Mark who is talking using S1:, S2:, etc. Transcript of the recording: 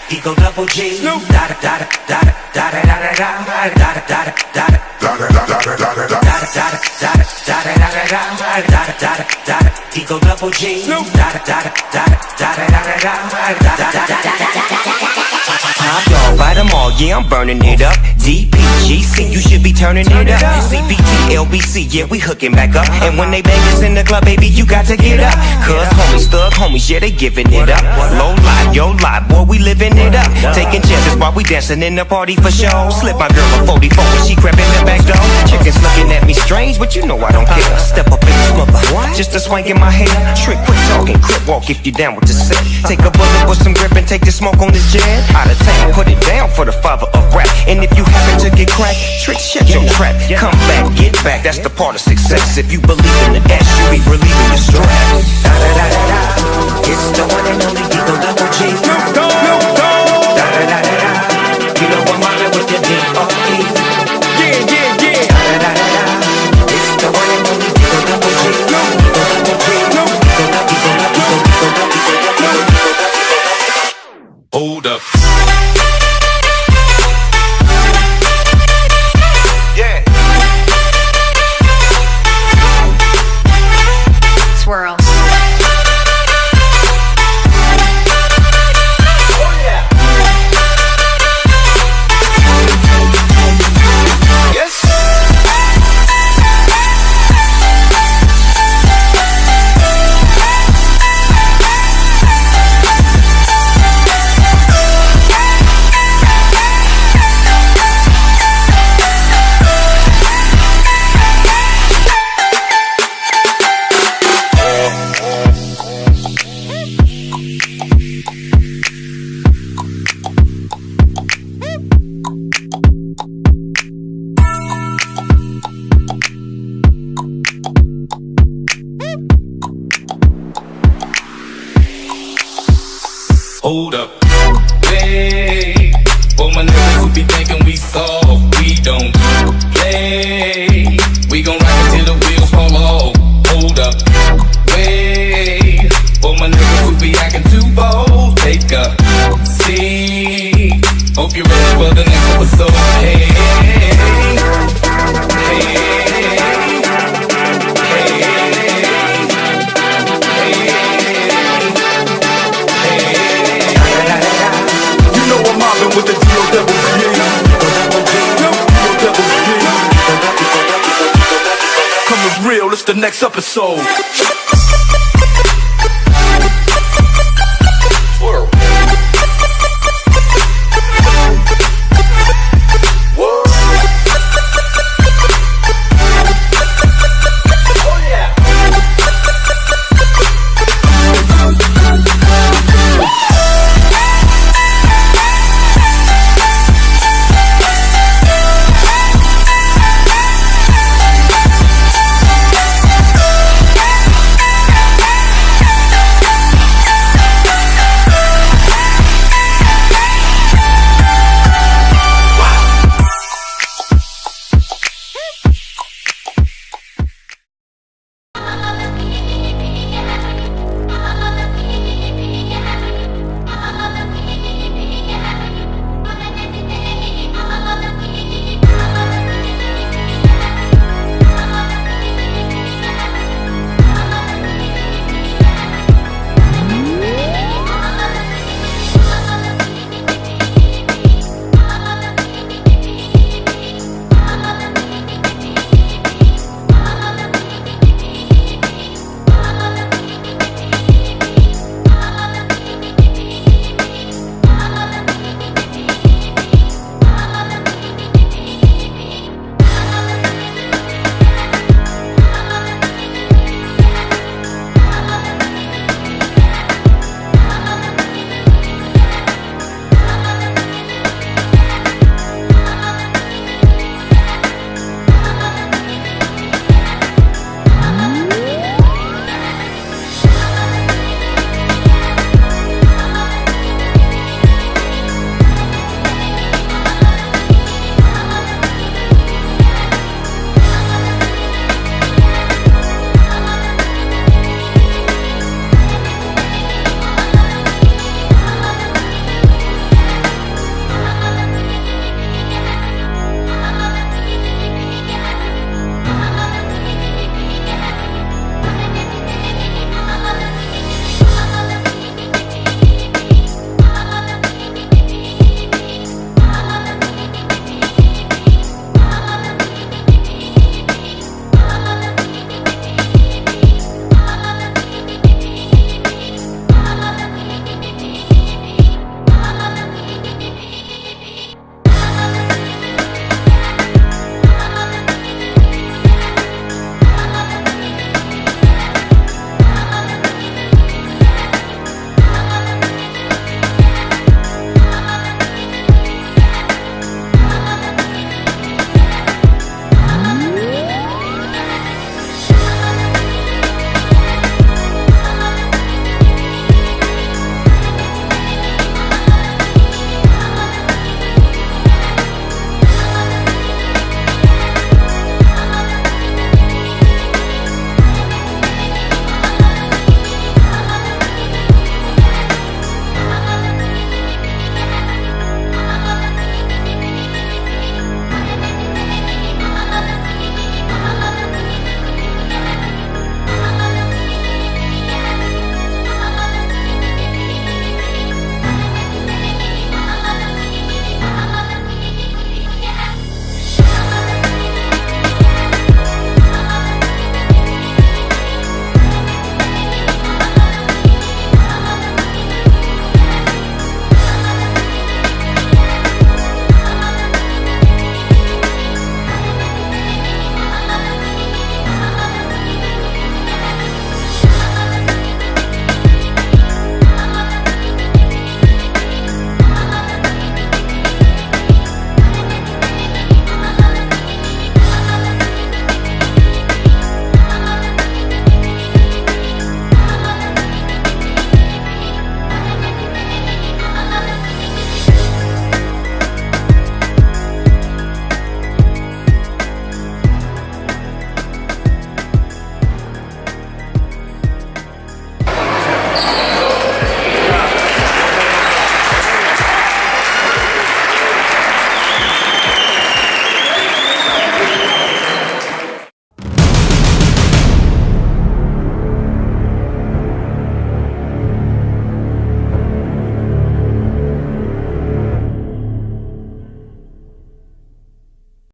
S1: Eagle Double G. Eagle Double G. Top dog, buy them all, yeah, I'm burning it up. DPGC, you should be turning it up. CPT, LBC, yeah, we hooking back up. And when they bang us in the club, baby, you got to get up. Cause homies, thug homies, yeah, they giving it up. Low life, yo life, boy, we living it up. Taking chances while we dancing in the party for show. Slip my girl a 44 when she crept in the back door. Chickens looking at me strange, but you know I don't care. Step up in this mother, just a swank in my hair. Trick, quit talking, crip walk if you down with the set. Take a bullet with some grip and take the smoke on the jet. Out of town, put it down for the father of rap. And if you happen to get cracked, trick, shut your trap. Come back, get back, that's the part of success. If you believe in the S, you be relieving your stress. It's the one and only Eagle Double G. You know I'm mobbing with the D.O.E. Yeah, yeah, yeah. It's the one and only Eagle Double G.
S2: Hold up.
S3: Yeah.
S4: Swirl.
S2: Hold up. Hey, for my niggas who be thinking we soft, we don't play. We gon' rock until the wheels fall off. Hold up. Wait, for my niggas who be acting too bold, take a seat. Hope you're ready for the next episode. Hey, hey, hey. With the D.O.E. Coming real, it's the next episode.